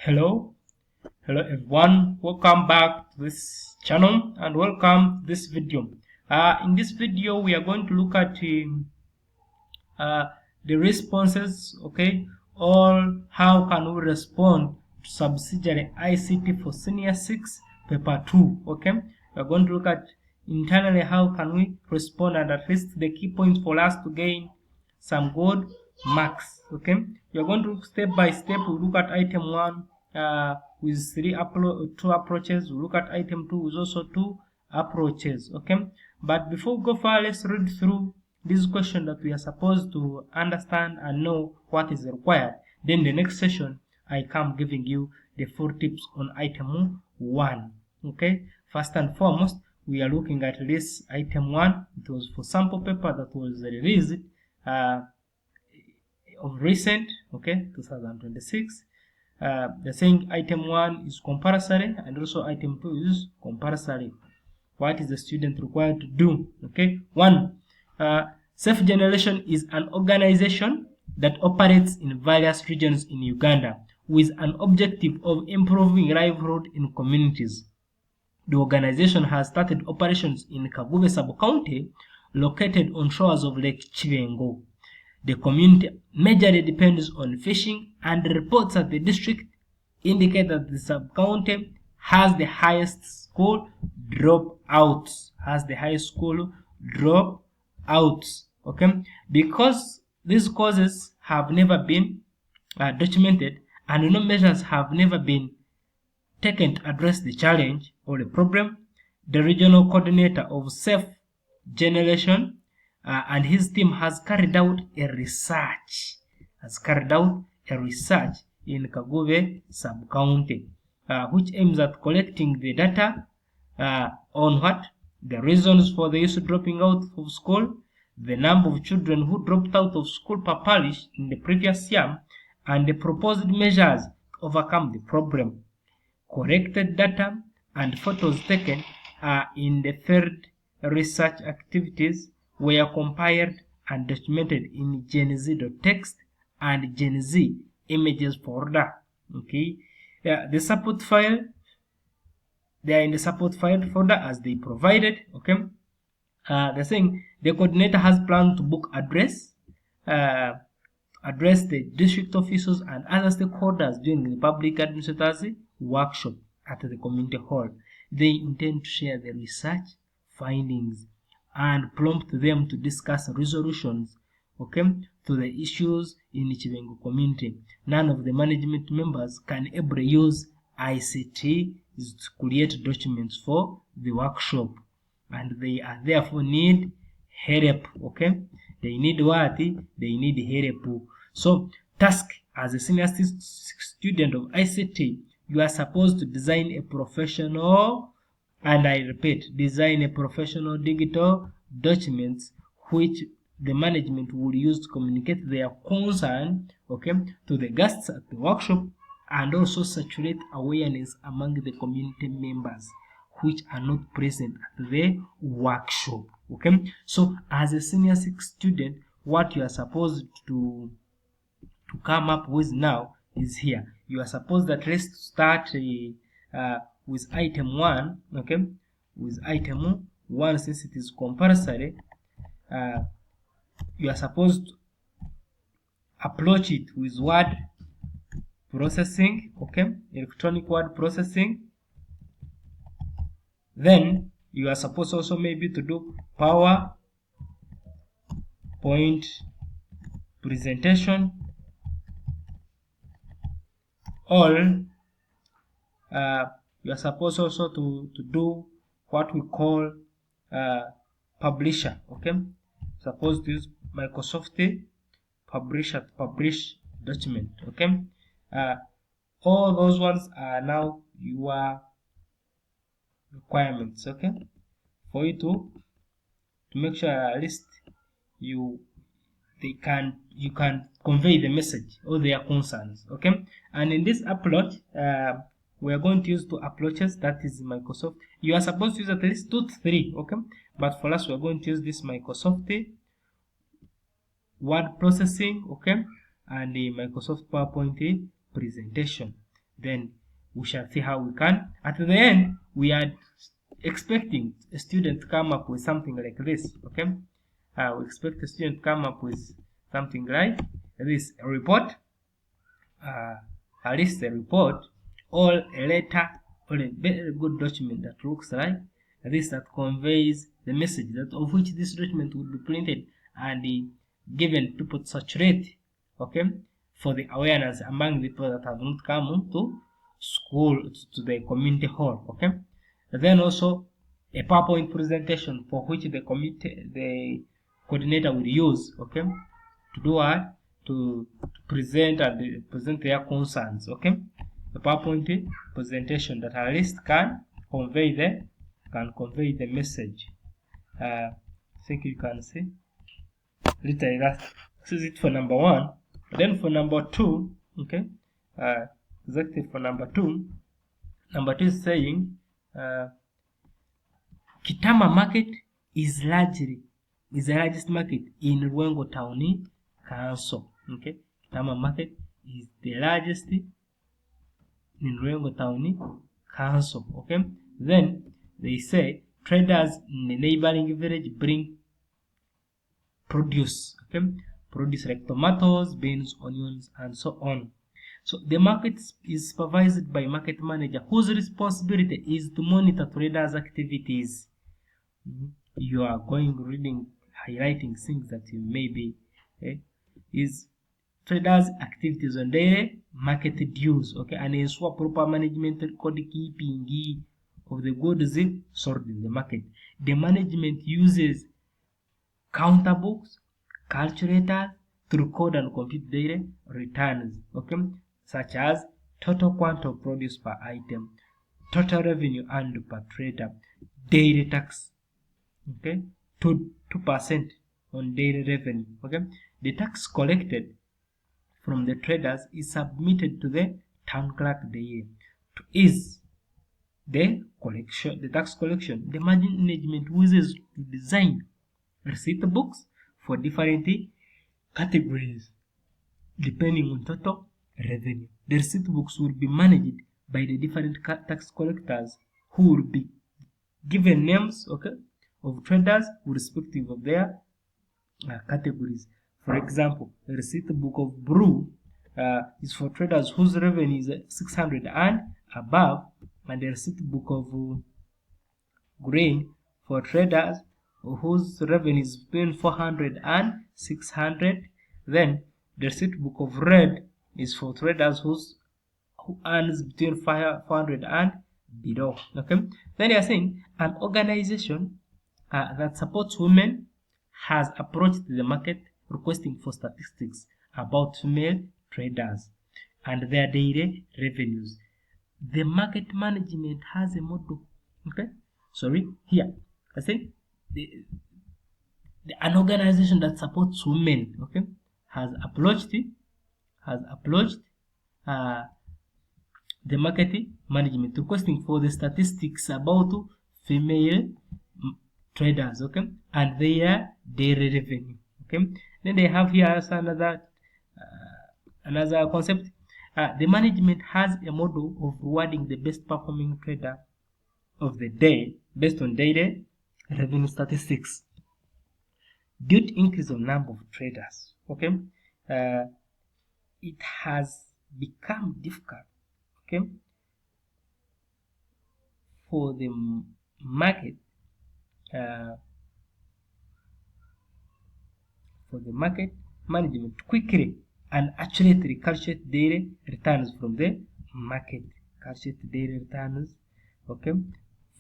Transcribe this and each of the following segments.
Hello everyone, welcome back to this channel and welcome to this video. In this video we are going to look at uh, the responses, okay, or how can we respond to subsidiary ICT for senior 6 paper 2. Okay, we are going to look at internally how can we respond, and at least the key points for us to gain some good marks. Okay, we are going to step by step. We look at item 1 with two approaches. We look at item 2 with also 2 approaches. Okay, but before we go far, let's read through this question that we are supposed to understand and know what is required. Then the next session I come giving you the full tips on item 1. Okay, first and foremost we are looking at this item 1. It was for sample paper that was released of recent, okay, 2026. They're saying item 1 is compulsory and also item 2 is compulsory. What is the student required to do? Okay, 1. Safe Generation is an organization that operates in various regions in Uganda with an objective of improving livelihood in communities. The organization has started operations in Kagube sub-county located on shores of Lake Chivengo. The community majorly depends on fishing, and reports at the district indicate that the sub-county has the highest school dropouts. Okay, because these causes have never been documented and no measures have never been taken to address the challenge or the problem, the regional coordinator of Safe Generation and his team has carried out a research in Kagube sub-county, which aims at collecting the data on what? The reasons for the youth dropping out of school, the number of children who dropped out of school per parish in the previous year, and the proposed measures to overcome the problem. Corrected data and photos taken in the third research activities were compiled and documented in GenZ.txt and GenZ images folder. Okay, the support file, they are in the support file folder as they provided. Okay, they're saying the coordinator has planned to book address the district officials and other stakeholders during the public administrators workshop at the community hall. They intend to share the research findings and prompt them to discuss resolutions, okay, to the issues in the Chivengo community. None of the management members can ever use ICT to create documents for the workshop, and they are therefore need help. Okay, they need what? They need help. So, task as a senior student of ICT, you are supposed to design a professional, and I repeat, design a professional digital documents which the management will use to communicate their concern, okay, to the guests at the workshop, and also saturate awareness among the community members which are not present at the workshop. Okay, so as a senior 6 student, what you are supposed to come up with now is here. You are supposed that let's start with item 1. Okay, with item 1, since it is compulsory, you are supposed to approach it with word processing. Okay, electronic word processing. Then you are supposed also maybe to do PowerPoint presentation, or you are supposed also to do what we call publisher. Okay, supposed to use Microsoft Publisher to publish document. Okay, all those ones are now your requirements. Okay, for you to make sure at least you can convey the message or their concerns. Okay, and in this approach we are going to use 2 approaches, that is Microsoft. You are supposed to use at least 2 to 3, okay, but for us we are going to use this Microsoft word processing, okay, and the Microsoft PowerPoint presentation. then we shall see how we can. At the end, we are expecting a student to come up with something like this. Okay, we expect a student to come up with something like this: a report, at least a report, or a letter, or a very good document that looks like this, that conveys the message that of which this document would be printed and given people to saturate, okay, for the awareness among the people that have not come to school, to the community hall. Okay, and then also a PowerPoint presentation for which the coordinator will use, okay, to do what, to present and present their concerns. Okay, a PowerPoint presentation that at least can convey the message. I think you can see literally that. This is it for number 1. Then for number 2, okay, exactly for number 2 is saying Kitama market is the largest market in Ruwengo Town Council. Okay, Kitama market is the largest in Ruwengo Town Council. Okay, then they say traders in the neighboring village bring produce. Okay, produce like tomatoes, beans, onions, and so on. So the market is supervised by market manager, whose responsibility is to monitor traders' activities. You are reading, highlighting things that you may be is traders' activities on daily market dues, okay, and ensure proper management record keeping of the goods sold in the market. The management uses counter books, calculators to record and compute daily returns, okay, such as total quantity of produce per item, total revenue earned per trader, daily tax, okay, 2% on daily revenue. Okay, the tax collected from the traders is submitted to the town clerk daily to ease the tax collection. The management uses to design receipt books for different categories depending on total revenue. The receipt books will be managed by the different tax collectors, who will be given names, okay, of traders irrespective of their categories. For example, the receipt book of brew is for traders whose revenue is 600 and above, and the receipt book of grain for traders whose revenue is between 400 and 600. Then the receipt book of red is for traders who earns between 400 and below. Okay, then they are saying an organization that supports women has approached the market requesting for statistics about female traders and their daily revenues. The market management has a model. Okay, sorry, here I say an organization that supports women, okay, has approached the market management requesting for the statistics about female traders, okay, and their daily revenue. Okay, then they have here also another concept. The management has a model of rewarding the best performing trader of the day based on daily revenue statistics. Due to increase of number of traders, okay, it has become difficult, okay, for the market management to quickly and accurately calculate daily returns from the market. Okay,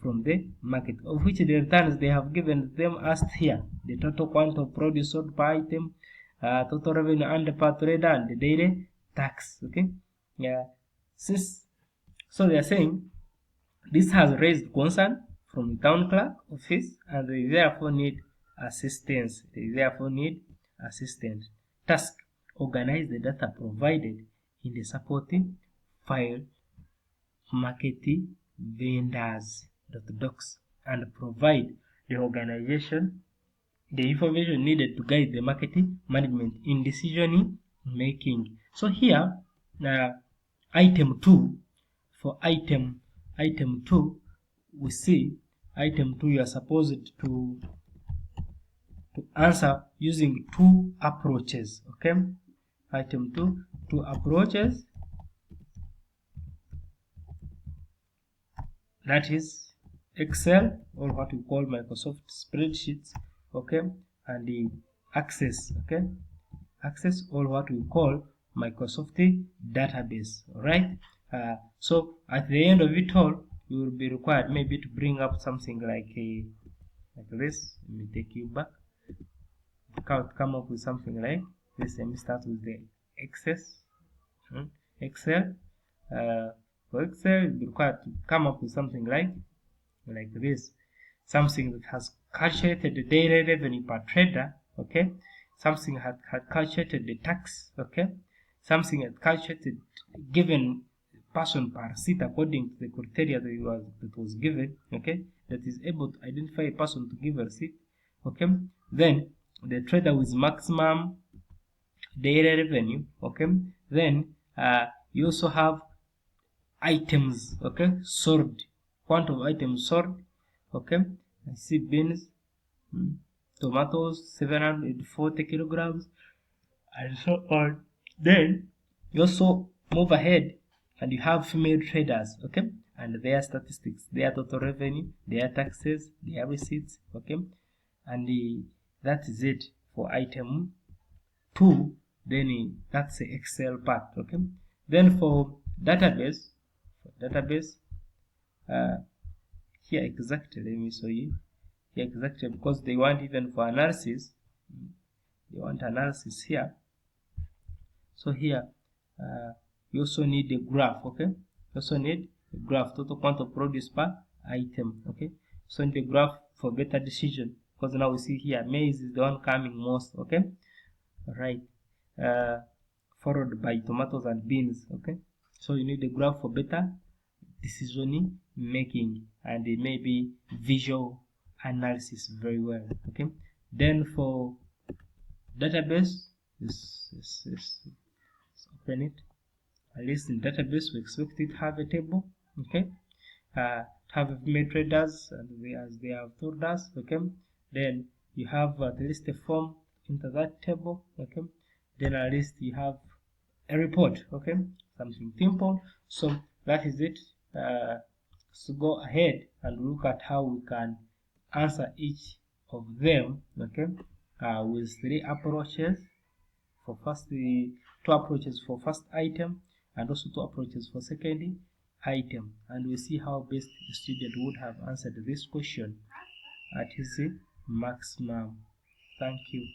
from the market, of which the returns they have given them asked here: the total quantity of produce sold per item, total revenue earned per trader, and the daily tax. Okay, yeah. So they are saying this has raised concern from the town clerk office, and they therefore need assistance. Task: organize the data provided in the supporting file market vendors docs and provide the organization the information needed to guide the marketing management in decision making. So here, item 2 for item 2, we see item 2 you are supposed to answer using two approaches. Okay, item 2, two approaches, that is Excel, or what we call Microsoft spreadsheets. Okay, and the Access. Okay, Access, or what we call Microsoft database. All right. So at the end of it all, you will be required maybe to bring up something like this. Let me take you back. Come up with something like this. Let me start with the Excel. For Excel, you'll be required to come up with something like this. Something that has calculated the daily revenue per trader. Okay. Something had calculated the tax. Okay. Something had calculated given person per seat according to the criteria that was given. Okay. That is able to identify a person to give a receipt. Okay. Then the trader with maximum daily revenue. Okay. Then you also have items. Okay, sold, quantum of items sold. Okay, I see beans, tomatoes 740 kilograms, and so on. Then you also move ahead and you have female traders. Okay, and their statistics, their total revenue, their taxes, their receipts. Okay, and that is it for item 2. Then that's the Excel part. Okay, then for database, here exactly, let me show you here exactly, because they want even for analysis, they want analysis here. So here you also need a graph. Okay, you also need a graph, total quantum produce per item. Okay, so need a graph for better decision, because now we see here maize is the one coming most. Okay, all right, followed by tomatoes and beans. Okay, so you need a graph for better decision making and maybe visual analysis very well. Okay, then for database, let's open it. At least in database we expect it to have a table. Okay, to have made traders, and as they have told us. Okay, then you have at least a form into that table. Okay, then at least you have a report. Okay, something simple. So that is it. So go ahead and look at how we can answer each of them. Okay, with 3 approaches for first, 2 approaches for first item, and also 2 approaches for second item, and we see how best the student would have answered this question at his maximum. Thank you.